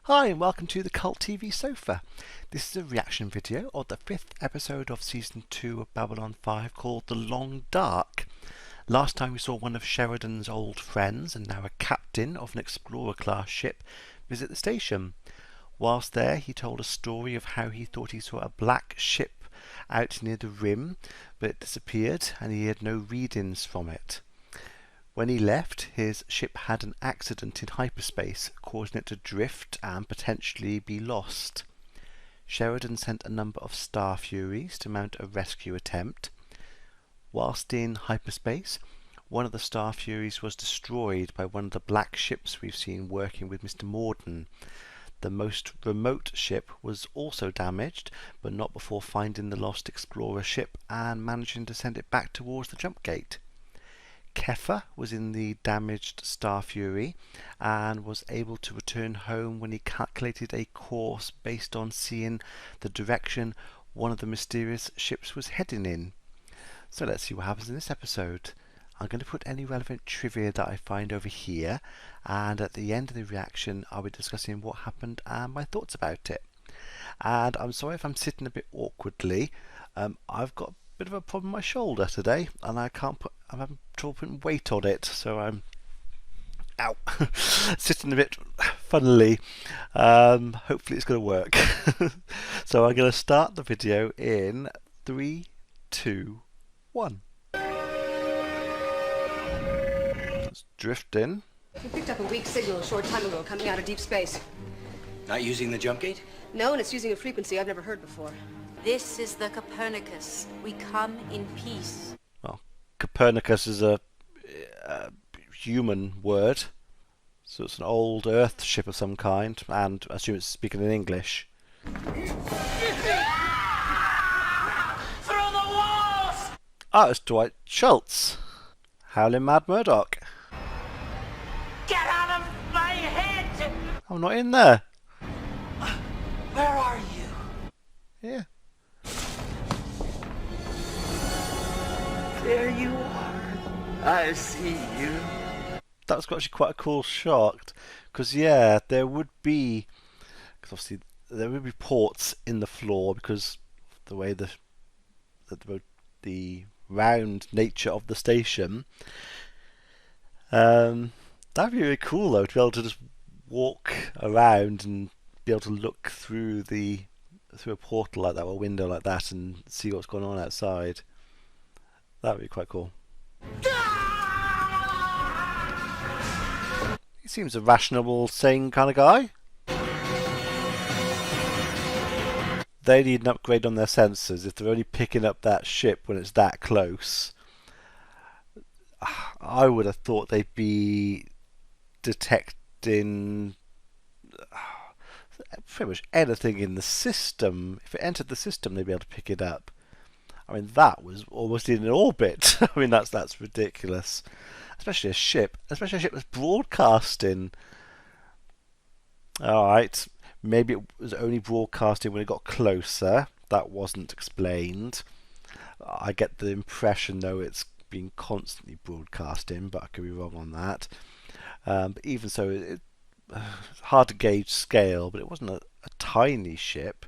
Hi and welcome to the Cult TV Sofa. This is a reaction video of the 5th episode of Season 2 of Babylon 5 called The Long Dark. Last time we saw one of Sheridan's old friends and now a captain of an Explorer class ship visit the station. Whilst there he told a story of how he thought he saw a black ship out near the rim but it disappeared and he had no readings from it. When he left, his ship had an accident in hyperspace, causing it to drift and potentially be lost. Sheridan sent a number of Star Furies to mount a rescue attempt. Whilst in hyperspace, one of the Star Furies was destroyed by one of the black ships we've seen working with Mr. Morden. The most remote ship was also damaged, but not before finding the lost Explorer ship and managing to send it back towards the jump gate. Keffa was in the damaged Star Fury and was able to return home when he calculated a course based on seeing the direction one of the mysterious ships was heading in. So let's see what happens in this episode. I'm going to put any relevant trivia that I find over here, and at the end of the reaction I'll be discussing what happened and my thoughts about it. And I'm sorry if I'm sitting a bit awkwardly. I've got bit of a problem with my shoulder today and I'm having trouble putting weight on it, so I'm sitting a bit funnily. Hopefully it's going to work. So I'm going to start the video in 3, 2, 1. Let's drift in. We picked up a weak signal a short time ago coming out of deep space. Not using the jump gate? No, and it's using a frequency I've never heard before. This is the Copernicus. We come in peace. Well, Copernicus is a human word, so it's an old Earth ship of some kind, and I assume it's speaking in English. Through the walls! Oh, it's Dwight Schultz. Howling Mad Murdoch. Get out of my head! I'm not in there. Where are you? Yeah. There you are. I see you. That was actually quite a cool shot, because yeah, there would be, because obviously there would be ports in the floor because the way the round nature of the station. That'd be really cool though, to be able to just walk around and be able to look through a portal like that, or a window like that, and see what's going on outside. That would be quite cool. He seems a rational, sane kind of guy. They need an upgrade on their sensors if they're only picking up that ship when it's that close. I would have thought they'd be detecting pretty much anything in the system. If it entered the system, they'd be able to pick it up. I mean, that was almost in an orbit. I mean, that's ridiculous. Especially a ship that's broadcasting. Alright, maybe it was only broadcasting when it got closer. That wasn't explained. I get the impression, though, it's been constantly broadcasting, but I could be wrong on that. But even so, it's hard to gauge scale, but it wasn't a tiny ship.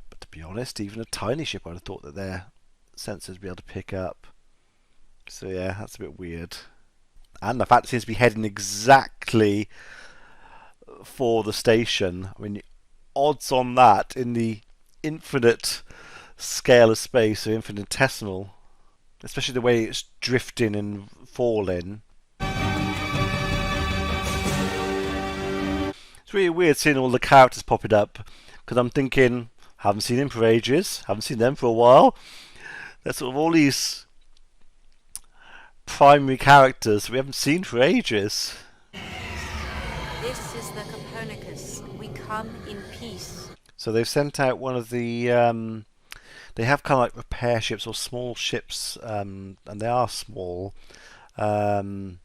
But to be honest, even a tiny ship, I'd have thought that their sensors would be able to pick up. So yeah, that's a bit weird. And the fact it seems to be heading exactly for the station. I mean, odds on that in the infinite scale of space, or infinitesimal, especially the way it's drifting and falling. It's really weird seeing all the characters popping up, because I'm thinking, haven't seen him for ages, haven't seen them for a while. There's sort of all these primary characters we haven't seen for ages. This is the Copernicus. We come in peace. So they've sent out one of the they have kind of like repair ships or small ships, and they are small. They've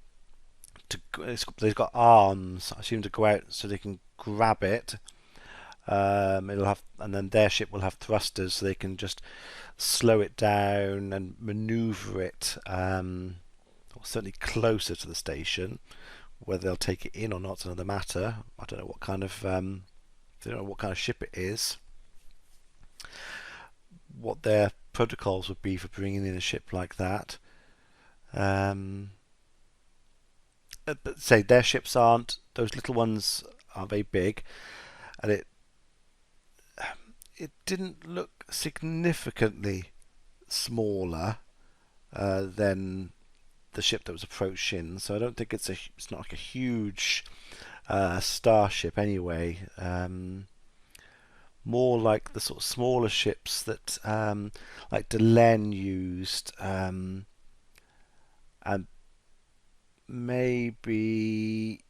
got arms, I assume, to go out so they can grab it. It'll have, and then their ship will have thrusters, so they can just slow it down and maneuver it, or certainly closer to the station, Whether they'll take it in or not is another matter. I don't know what kind of ship it is. What their protocols would be for bringing in a ship like that. But say their ships aren't, those little ones aren't very big, and it didn't look significantly smaller than the ship that was approaching. So I don't think it's not like a huge starship anyway. More like the sort of smaller ships that like Delenn used, and maybe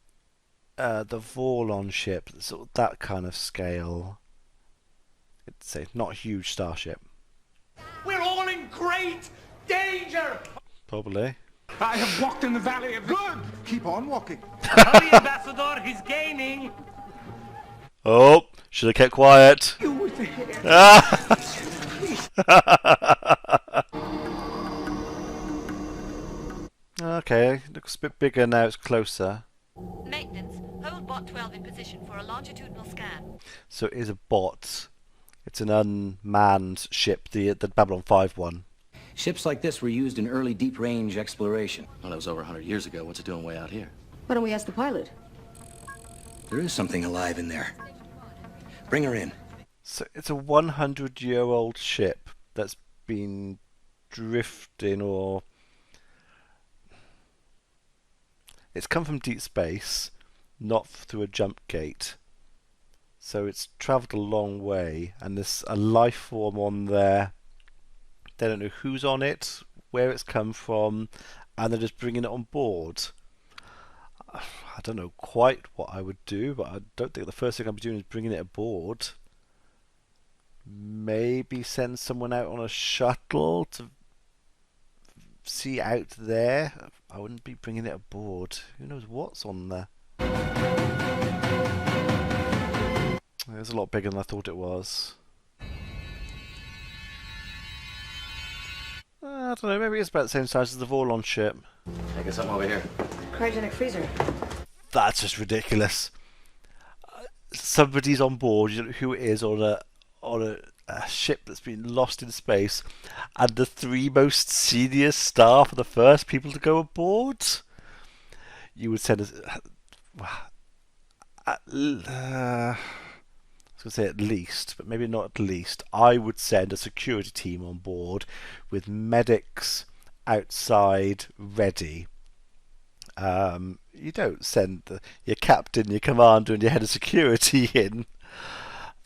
the Vorlon ship, sort of that kind of scale. It's not a huge starship. We're all in great danger! Probably. I have walked in the valley of... Good! Keep on walking. Hurry, Ambassador, he's gaining! Oh, should have kept quiet. You with the hair. Okay, looks a bit bigger now it's closer. Maintenance, hold bot 12 in position for a longitudinal scan. So it is a bot. It's an unmanned ship, the Babylon 5 one. Ships like this were used in early deep-range exploration. Well, that was over 100 years ago. What's it doing way out here? Why don't we ask the pilot? There is something alive in there. Bring her in. So it's a 100-year-old ship that's been drifting, or it's come from deep space, not through a jump gate. So it's travelled a long way, and there's a life form on there. They don't know who's on it, where it's come from, and they're just bringing it on board. I don't know quite what I would do, but I don't think the first thing I'd be doing is bringing it aboard. Maybe send someone out on a shuttle to see out there. I wouldn't be bringing it aboard. Who knows what's on there? It's a lot bigger than I thought it was. I don't know, maybe it's about the same size as the Vorlon ship. I guess I'm over here. Cryogenic freezer. That's just ridiculous. Somebody's on board, you don't know who it is, on a ship that's been lost in space, and the three most senior staff are the first people to go aboard. You would send us. I was going to say at least, but maybe not at least. I would send a security team on board with medics outside ready. You don't send your captain, your commander, and your head of security in.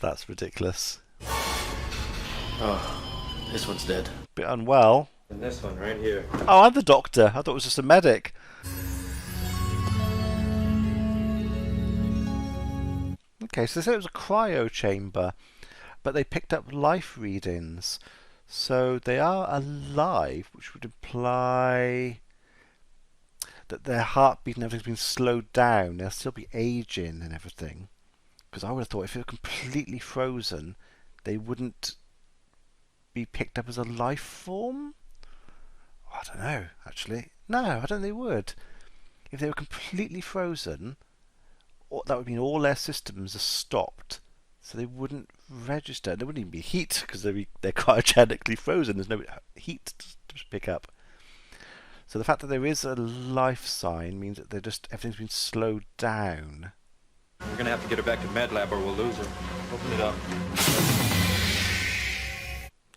That's ridiculous. Oh, this one's dead. Bit unwell. And this one right here. Oh, I'm the doctor. I thought it was just a medic. Okay, so they said it was a cryo chamber, but they picked up life readings. So they are alive, which would imply that their heartbeat and everything's been slowed down. They'll still be aging and everything. Because I would have thought if they were completely frozen, they wouldn't be picked up as a life form? Oh, I don't know, actually. No, I don't think they would. If they were completely frozen, that would mean all their systems are stopped. So they wouldn't register. There wouldn't even be heat because they're cryogenically frozen. There's no heat to pick up. So the fact that there is a life sign means that everything's been slowed down. We're gonna have to get her back to med lab or we'll lose her. Open it up.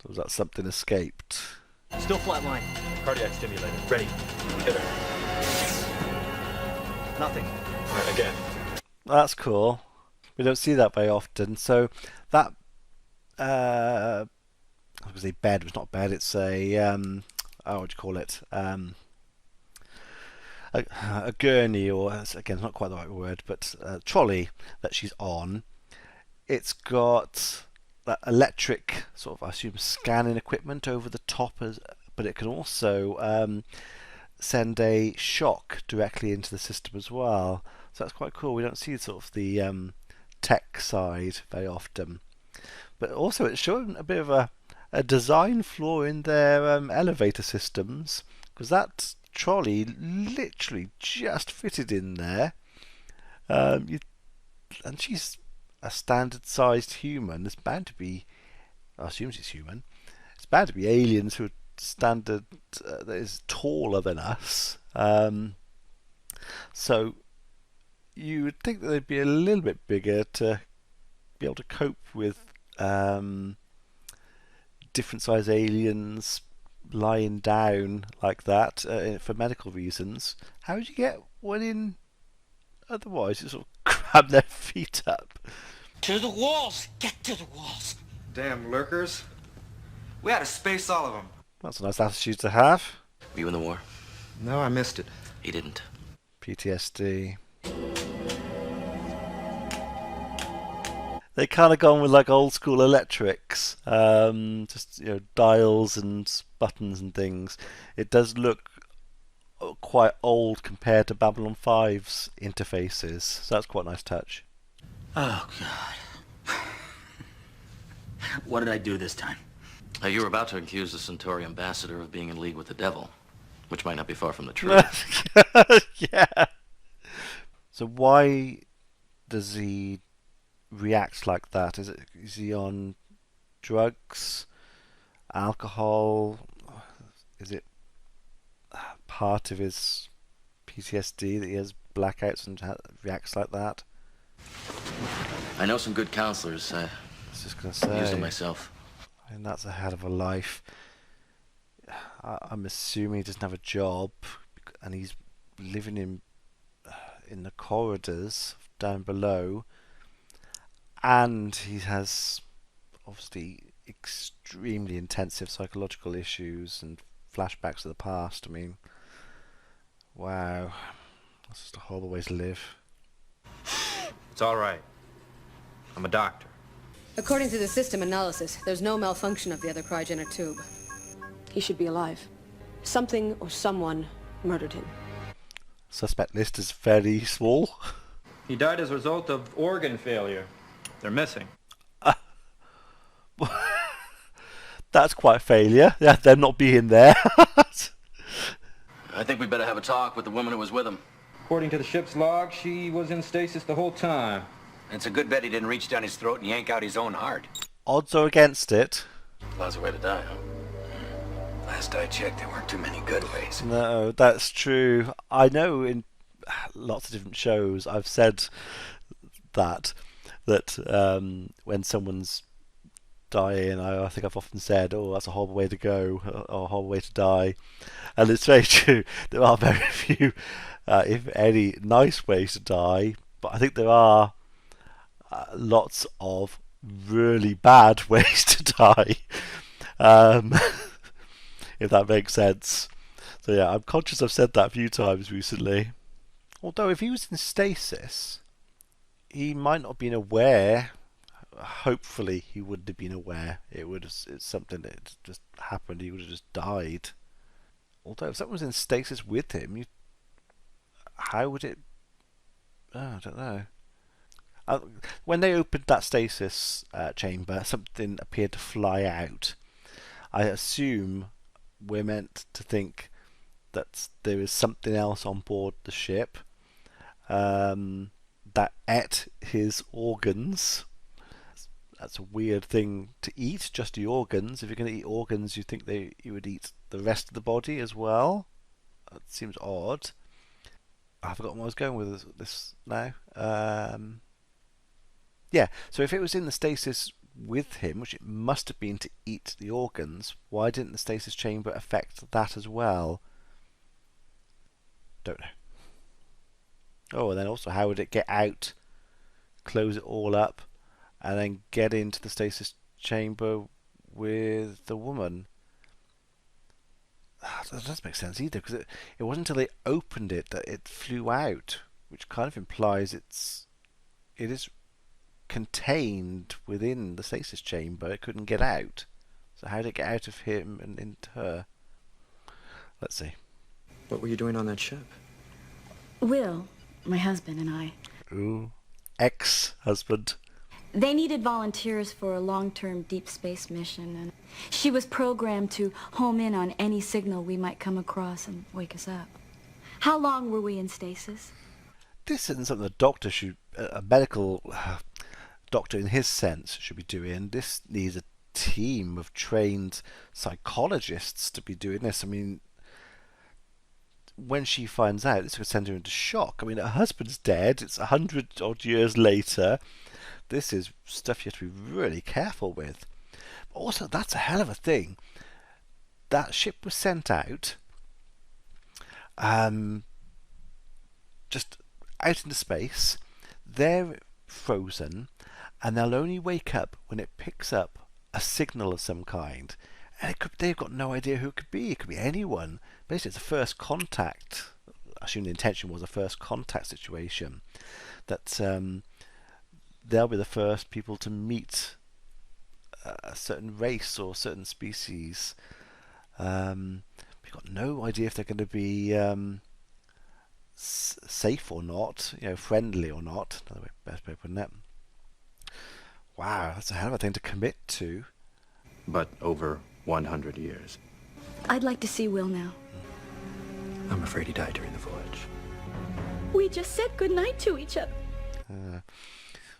So was that something escaped? Still flatline. Cardiac stimulator. Ready. Hit her. Nothing. Right, again. That's cool. We don't see that very often. So that I was going to say bed. It's not bed. It's a what do you call it? A gurney, or again, it's not quite the right word, but a trolley that she's on. It's got that electric sort of, I assume, scanning equipment over the top, but it can also send a shock directly into the system as well. So that's quite cool. We don't see sort of the tech side very often. But also it's showing a bit of a design flaw in their elevator systems, because that trolley literally just fitted in there. And she's a standard-sized human. There's bound to be, I assume she's human. It's bound to be aliens who are standard, that is taller than us. So you would think that they'd be a little bit bigger to be able to cope with different size aliens lying down like that for medical reasons. How would you get one in otherwise? You sort of grab their feet up. To the walls! Get to the walls! Damn lurkers. We had to space all of them. That's a nice attitude to have. Were you in the war? No, I missed it. He didn't. PTSD. They kind of gone with like old school electrics, just dials and buttons and things. It does look quite old compared to Babylon 5's interfaces, so that's quite a nice touch. Oh, God. What did I do this time? You were about to accuse the Centauri ambassador of being in league with the devil, which might not be far from the truth. Yeah. So why does he react like that? Is he on drugs, alcohol? Is it part of his PTSD that he has blackouts and reacts like that? I know some good counselors. I was just gonna I use them say, myself. and that's a hell of a life. I'm assuming he doesn't have a job, and he's living in the corridors down below, and he has obviously extremely intensive psychological issues and flashbacks to the past. I mean, wow, that's just a horrible way to live. It's all right. I'm a doctor. According to the system analysis, there's no malfunction of the other cryogenic tube. He should be alive. Something or someone murdered him. Suspect list is fairly small. He died as a result of organ failure. They're missing. That's quite a failure. Yeah, them not being there. I think we better have a talk with the woman who was with him. According to the ship's log, she was in stasis the whole time. It's a good bet he didn't reach down his throat and yank out his own heart. Odds are against it. Lousy way to die, huh? Last I checked, there weren't too many good ways. No, that's true. I know in lots of different shows I've said that when someone's dying, I think I've often said, oh, that's a horrible way to go, or a horrible way to die. And it's very true. There are very few, if any, nice ways to die, but I think there are lots of really bad ways to die. If that makes sense. So yeah, I'm conscious I've said that a few times recently. Although if he was in stasis, he might not have been aware. Hopefully he wouldn't have been aware. It's something that just happened. He would have just died. Although if someone was in stasis with him, how would it... Oh, I don't know. When they opened that stasis chamber, something appeared to fly out. I assume we're meant to think that there is something else on board the ship that ate his organs. That's a weird thing to eat, just the organs. If you're going to eat organs, you think you would eat the rest of the body as well. That seems odd. I've forgotten where I was going with this now. Yeah, so if it was in the stasis with him, which it must have been to eat the organs, why didn't the stasis chamber affect that as well? Don't know. Oh, and then also, how would it get out, close it all up, and then get into the stasis chamber with the woman? That doesn't make sense either, because it wasn't until they opened it that it flew out, which kind of implies it is contained within the stasis chamber. It couldn't get out. So how did it get out of him and into her? Let's see. What were you doing on that ship? Will, my husband, and I. Ooh, ex-husband. They needed volunteers for a long-term deep space mission, and she was programmed to home in on any signal we might come across and wake us up. How long were we in stasis? This isn't something a doctor should, a medical doctor in his sense should be doing. This needs a team of trained psychologists to be doing this. I mean, when she finds out, this could send her into shock. I mean, her husband's dead. It's 100 odd years later. This is stuff you have to be really careful with. But also, that's a hell of a thing. That ship was sent out, just out into space. They're frozen, and they'll only wake up when it picks up a signal of some kind. And they've got no idea who it could be. It could be anyone. Basically, it's a first contact. I assume the intention was a first contact situation. That they'll be the first people to meet a certain race or certain species. We've got no idea if they're going to be safe or not, friendly or not. Another way, best way of putting it. Wow, that's a hell of a thing to commit to. But over 100 years. I'd like to see Will now. I'm afraid he died during the voyage. We just said goodnight to each other.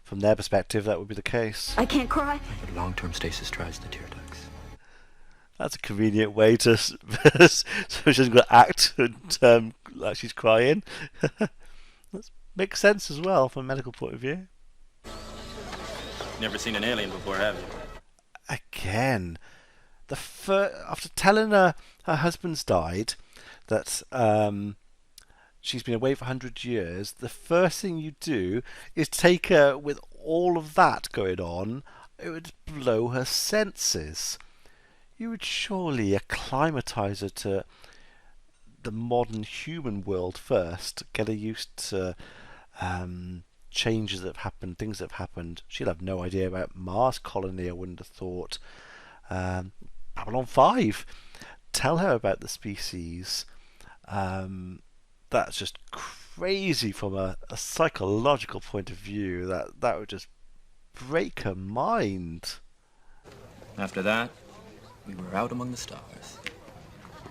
From their perspective, that would be the case. I can't cry. But long-term stasis tries the tear ducts. That's a convenient way to so she doesn't got to act and like she's crying. That makes sense as well from a medical point of view. Never seen an alien before, have you? Again, after telling her husband's died, that she's been away for 100 years, the first thing you do is take her with all of that going on. It would blow her senses. You would surely acclimatise her to the modern human world first, get her used to changes that have happened, things that have happened. She'll have no idea about Mars colony, I wouldn't have thought. Babylon 5, tell her about the species. That's just crazy from a psychological point of view. That would just break her mind. After that, we were out among the stars.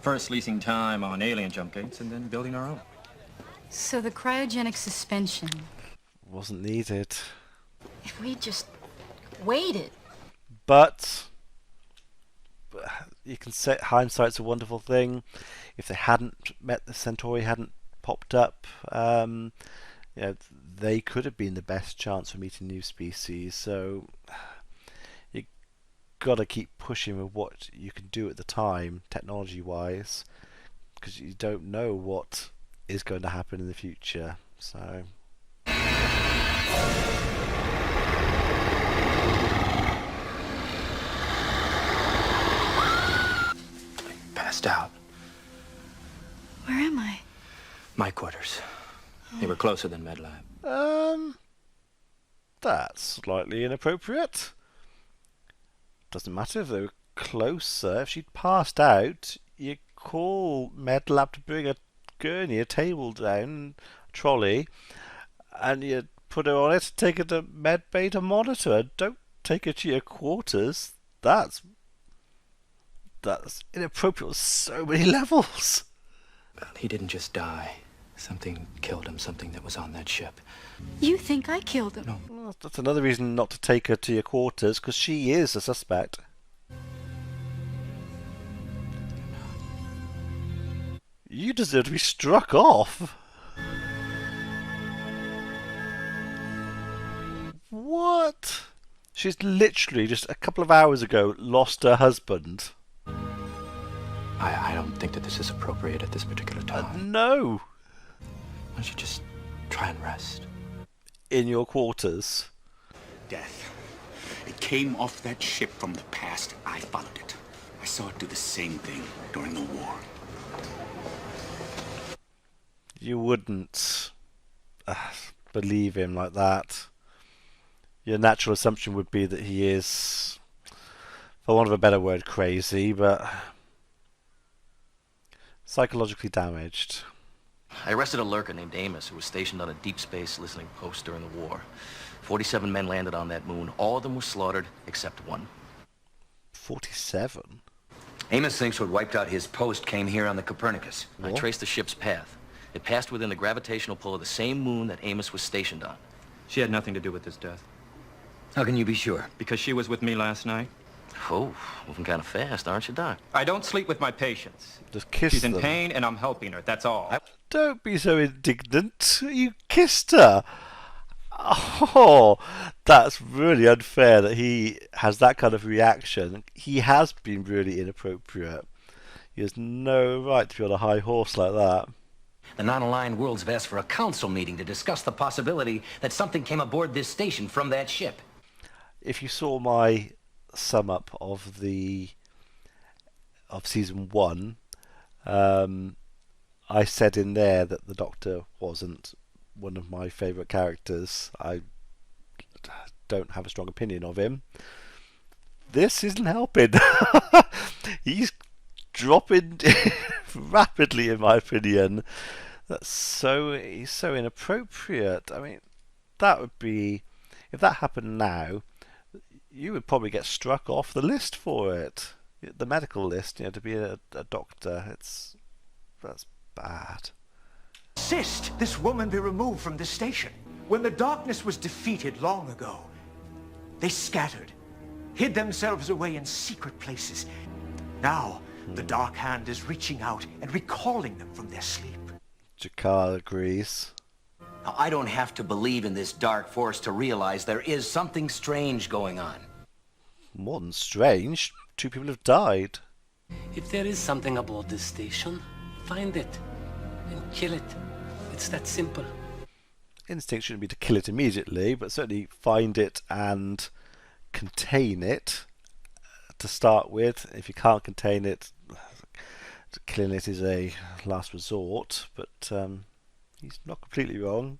First leasing time on alien jump gates and then building our own. So the cryogenic suspension. Wasn't needed. If we just waited. But you can say hindsight's a wonderful thing. If they hadn't met the Centauri, hadn't popped up, they could have been the best chance for meeting new species. So you got to keep pushing with what you can do at the time, technology-wise, because you don't know what is going to happen in the future. So. Passed out. Where am I? My quarters. They were closer than MedLab. That's slightly inappropriate. Doesn't matter if they were closer. If she'd passed out, you call MedLab to bring a gurney, a table down, trolley, and you put her on it, take her to medbay to monitor her. Don't take her to your quarters. That's inappropriate on so many levels. Well, he didn't just die. Something killed him, something that was on that ship. You think I killed him? No. Well, that's another reason not to take her to your quarters, because she is a suspect. You deserve to be struck off. What? She's literally just a couple of hours ago lost her husband. I don't think that this is appropriate at this particular time. No. Why don't you just try and rest? In your quarters. Death. It came off that ship from the past. I followed it. I saw it do the same thing during the war. You wouldn't believe him like that. Your natural assumption would be that he is, for want of a better word, crazy, but psychologically damaged. I arrested a lurker named Amos who was stationed on a deep space listening post during the war. 47 men landed on that moon. All of them were slaughtered except one. 47? Amos thinks what wiped out his post came here on the Copernicus. I traced the ship's path. It passed within the gravitational pull of the same moon that Amos was stationed on. She had nothing to do with his death. How can you be sure? Because she was with me last night. Oh, moving kind of fast, aren't you, Doc? I don't sleep with my patients. Just kiss She's them. in pain, and I'm helping her. That's all. Don't be so indignant. You kissed her. Oh, that's really unfair that he has that kind of reaction. He has been really inappropriate. He has no right to be on a high horse like that. The non-aligned worlds have asked for a council meeting to discuss the possibility that something came aboard this station from that ship. If you saw my sum up of season 1, I said in there that the Doctor wasn't one of my favourite characters. I don't have a strong opinion of him. This isn't helping. He's dropping rapidly, in my opinion. He's so inappropriate. I mean, that would be, if that happened now, you would probably get struck off the list for it, the medical list. To be a doctor, that's bad. Insist this woman be removed from this station. When the darkness was defeated long ago, they scattered, hid themselves away in secret places. Now, the Dark Hand is reaching out and recalling them from their sleep. Jakar agrees. Now, I don't have to believe in this dark force to realize there is something strange going on. More than strange. 2 people have died. If there is something aboard this station, find it and kill it. It's that simple. Instinct shouldn't be to kill it immediately, but certainly find it and contain it to start with. If you can't contain it, killing it is a last resort, but he's not completely wrong.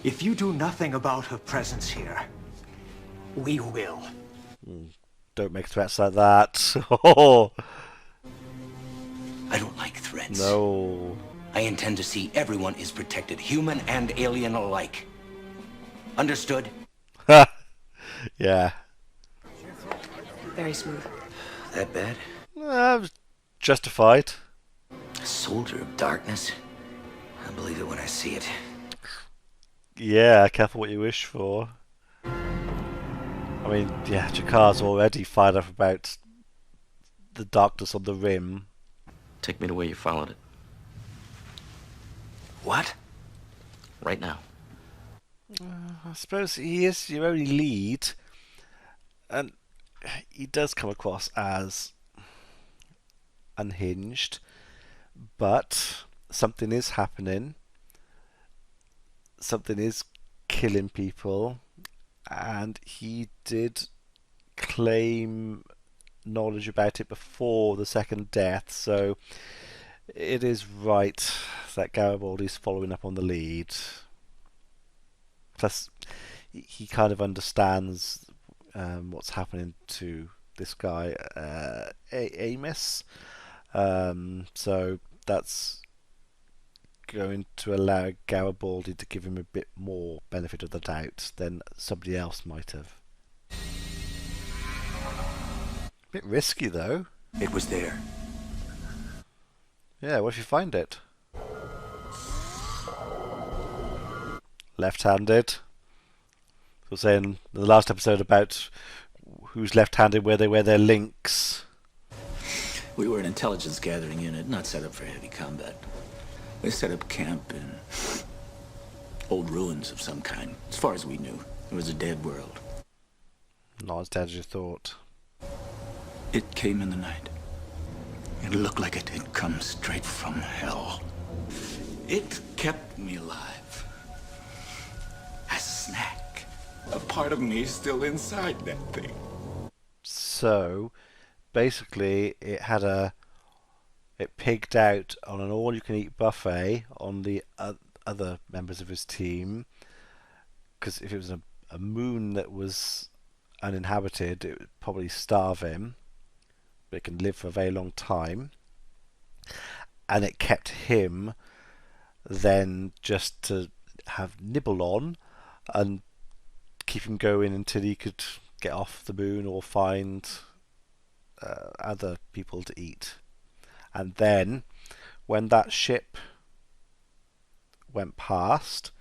If you do nothing about her presence here, we will. Don't make threats like that. Oh, I don't like threats. no. I intend to see everyone is protected, human and alien alike. Understood? Yeah. Very smooth. That bad? Justified. A soldier of darkness? I'll believe it when I see it. Yeah, careful what you wish for. I mean, yeah, Jakar's already fired up about the darkness on the rim. Take me to where you followed it. What? Right now. I suppose he is your only lead, and he does come across as unhinged, but something is happening. Something is killing people, and he did claim knowledge about it before the second death, so it is right that Garibaldi's following up on the lead. Plus, he kind of understands what's happening to this guy, Amos. So that's going to allow Garibaldi to give him a bit more benefit of the doubt than somebody else might have. A bit risky, though. It was there. Yeah, what if you find it? Left-handed. We were saying in the last episode about who's left-handed, where they wear their links. We were an intelligence gathering unit, not set up for heavy combat. They set up camp in old ruins of some kind. As far as we knew, it was a dead world. Not as dead as you thought. It came in the night. It looked like it had come straight from hell. It kept me alive. A snack. A part of me is still inside that thing. So, basically, it pigged out on an all-you-can-eat buffet on the other members of his team. Because if it was a moon that was uninhabited, it would probably starve him. But it can live for a very long time. And it kept him then just to have nibble on and keep him going until he could get off the moon or find other people to eat. And then when that ship went past,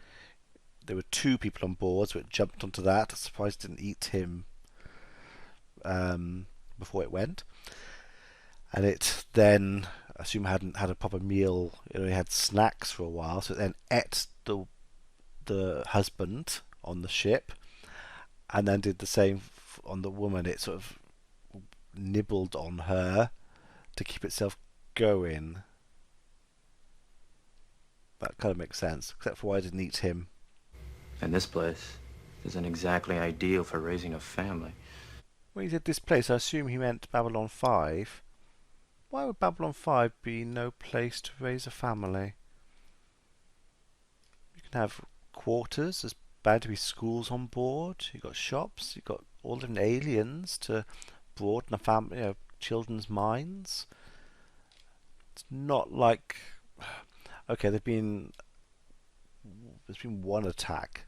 there were 2 people on board, so it jumped onto that. I'm surprised it didn't eat him before it went. And it then, I assume, hadn't had a proper meal. It only had snacks for a while, so it then ate the husband on the ship, and then did the same on the woman. It sort of nibbled on her to keep itself going. That kind of makes sense, except for why I didn't eat him. And this place isn't exactly ideal for raising a family. When he said this place, I assume he meant Babylon 5. Why would Babylon 5 be no place to raise a family? You can have quarters, there's bound to be schools on board, you've got shops, you've got all different aliens to broaden a family, children's minds. It's not like... Okay, there's been one attack.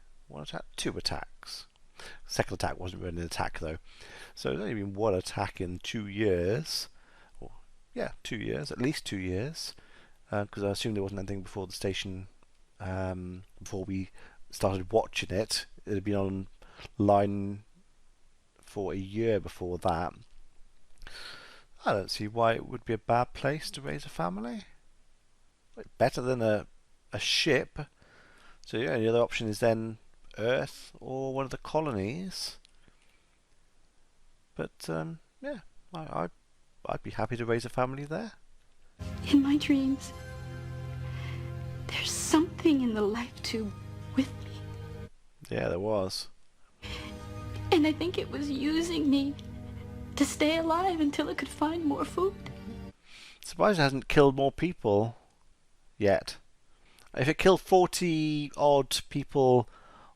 Two attacks. Second attack wasn't really an attack though. So there's only been one attack in 2 years. 2 years, at least 2 years. Because I assume there wasn't anything before the station, before we started watching it. It had been online for a year before that. I don't see why it would be a bad place to raise a family. Better than a ship. So yeah, the other option is then Earth or one of the colonies. But yeah, I'd be happy to raise a family there. In my dreams, there's something in the life tube with me. Yeah, there was. And I think it was using me to stay alive until it could find more food. Surprised it hasn't killed more people yet. If it killed 40 odd people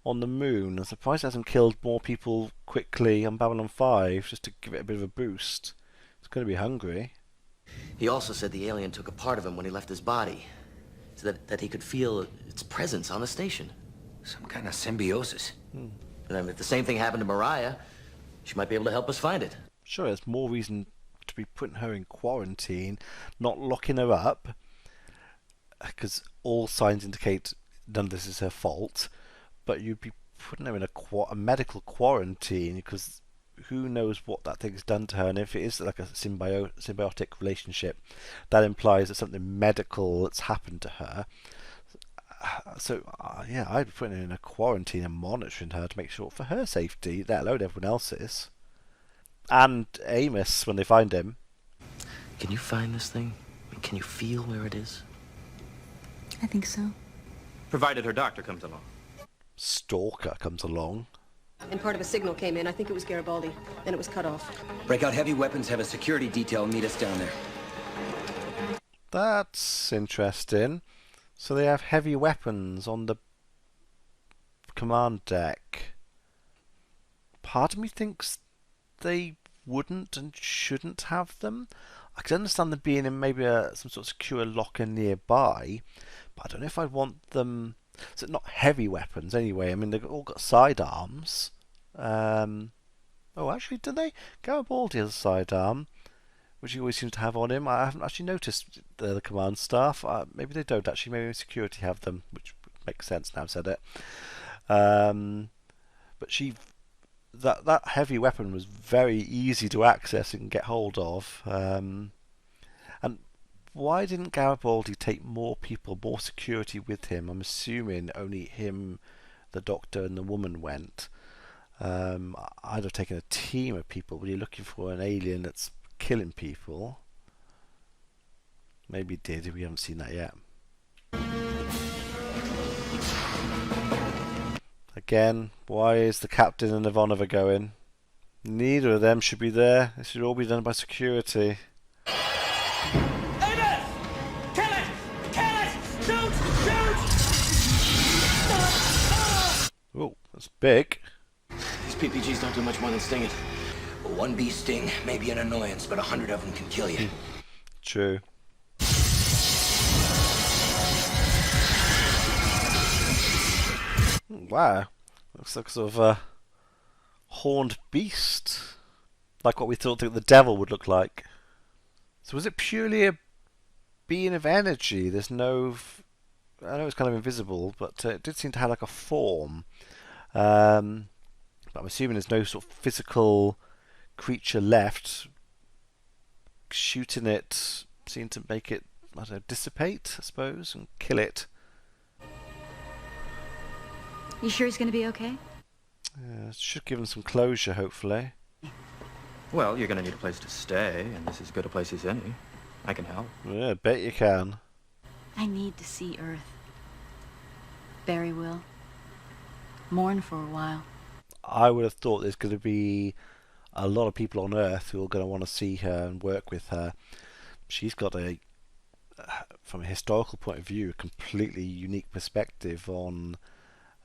on the moon, I'm surprised it hasn't killed more people quickly on Babylon 5 just to give it a bit of a boost. It's going to be hungry. He also said the alien took a part of him when he left his body, so that he could feel its presence on the station. Some kind of symbiosis. And if the same thing happened to Mariah, she might be able to help us find it. Sure, there's more reason to be putting her in quarantine, not locking her up, because all signs indicate none of this is her fault, but you'd be putting her in a medical quarantine because who knows what that thing's done to her, and if it is like a symbiotic relationship, that implies that something medical that's happened to her. So yeah, I'd be putting her in a quarantine and monitoring her to make sure for her safety, let alone everyone else's. And Amos, when they find him. Can you find this thing? Can you feel where it is? I think so. Provided her doctor comes along. Stalker comes along. And part of a signal came in. I think it was Garibaldi. Then it was cut off. Break out heavy weapons, have a security detail meet us down there. That's interesting. So they have heavy weapons on the command deck. Part of me thinks they wouldn't and shouldn't have them. I can understand them being in maybe some sort of secure locker nearby, but I don't know if I'd want them... So not heavy weapons anyway. I mean, they've all got sidearms. Oh, actually, do they? Garibaldi has a sidearm, which he always seems to have on him. I haven't actually noticed the command staff. Maybe they don't actually. Maybe security have them, which makes sense now I've said it. But that heavy weapon was very easy to access and get hold of. And why didn't Garibaldi take more people, more security with him? I'm assuming only him, the doctor, and the woman went. I'd have taken a team of people, but you're looking for an alien that's killing people. Maybe did, we haven't seen that yet. Again, why is the captain and Ivanova going? Neither of them should be there. This should all be done by security. Oh, that's big. These PPGs don't do much more than sting it. One bee sting may be an annoyance, but 100 of them can kill you. True. Wow. Looks like sort of horned beast, like what we thought the devil would look like. So was it purely a being of energy? There's no... I know it's kind of invisible, but it did seem to have like a form. But I'm assuming there's no sort of physical creature left. Shooting it seemed to make it, I don't know, dissipate, I suppose, and kill it. You sure he's gonna be okay? Should give him some closure, hopefully. Well, you're gonna need a place to stay, and this is as good a place as any. I can help. Yeah, bet you can. I need to see Earth. Barry will. Mourn for a while. I would have thought there's going to be a lot of people on Earth who are going to want to see her and work with her. She's got a, from a historical point of view, a completely unique perspective on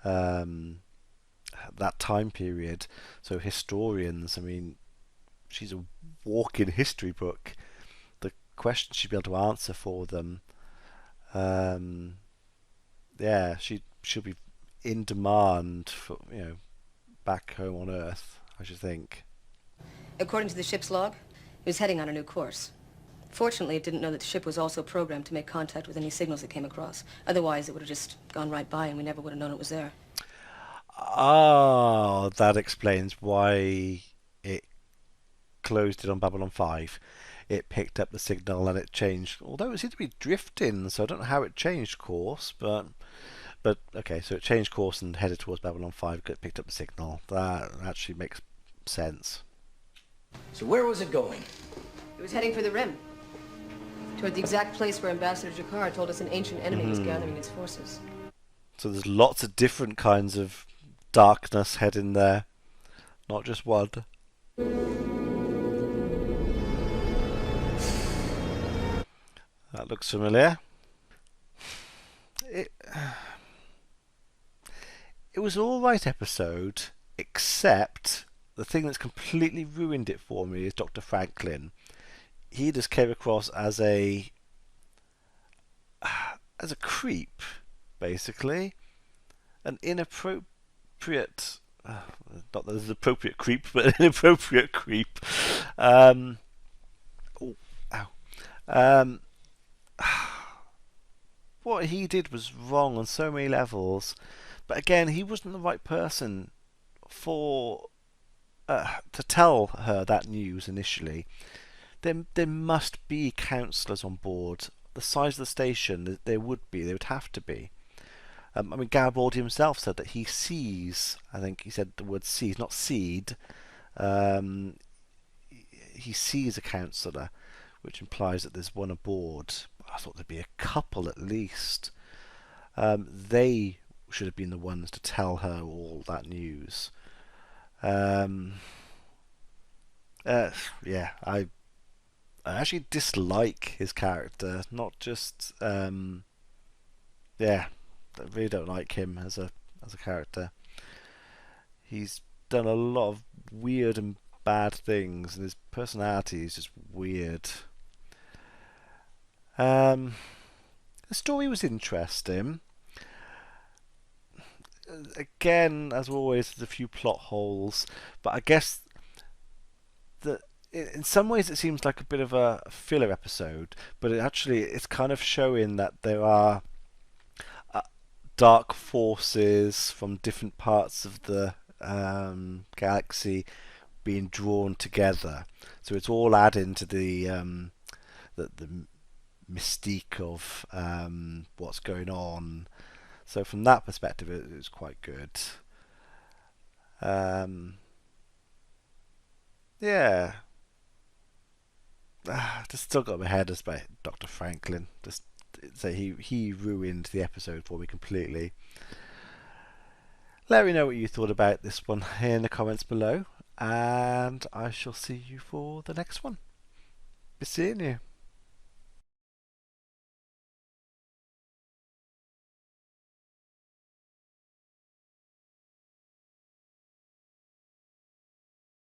that time period. So historians, I mean, she's a walking history book. The questions she'd be able to answer for them, yeah, she'll be in demand for, you know, back home on Earth, I should think. According to the ship's log, it was heading on a new course. Fortunately, it didn't know that the ship was also programmed to make contact with any signals it came across. Otherwise, it would have just gone right by and we never would have known it was there. Ah, that explains why it closed it on Babylon 5. It picked up the signal and it changed, although it seemed to be drifting, so I don't know how it changed course, but okay, so it changed course and headed towards Babylon 5, picked up the signal. That actually makes sense. So where was it going? It was heading for the rim, toward the exact place where Ambassador Jakar told us an ancient enemy was gathering its forces. So there's lots of different kinds of darkness heading there, not just one. That looks familiar. It was an alright episode, except the thing that's completely ruined it for me is Dr. Franklin. He just came across as a creep, basically. An inappropriate... not that there's an appropriate creep, but an inappropriate creep. What he did was wrong on so many levels, but again, he wasn't the right person for to tell her that news initially. There must be counsellors on board. The size of the station, there would have to be. I mean, Garibaldi himself said that he sees, I think he said the word sees, not seed. He sees a counsellor, which implies that there's one aboard. I thought there'd be a couple at least. They should have been the ones to tell her all that news. Yeah, I actually dislike his character. Not just, yeah, I really don't like him as a character. He's done a lot of weird and bad things, and his personality is just weird. The story was interesting. Again, as always, there's a few plot holes, but I guess that in some ways it seems like a bit of a filler episode, but it's kind of showing that there are dark forces from different parts of the galaxy being drawn together. So it's all adding to the mystique of what's going on. So from that perspective, it was quite good. Yeah. Just still got my head as by Dr. Franklin. Just say he ruined the episode for me completely. Let me know what you thought about this one in the comments below, and I shall see you for the next one. Be seeing you.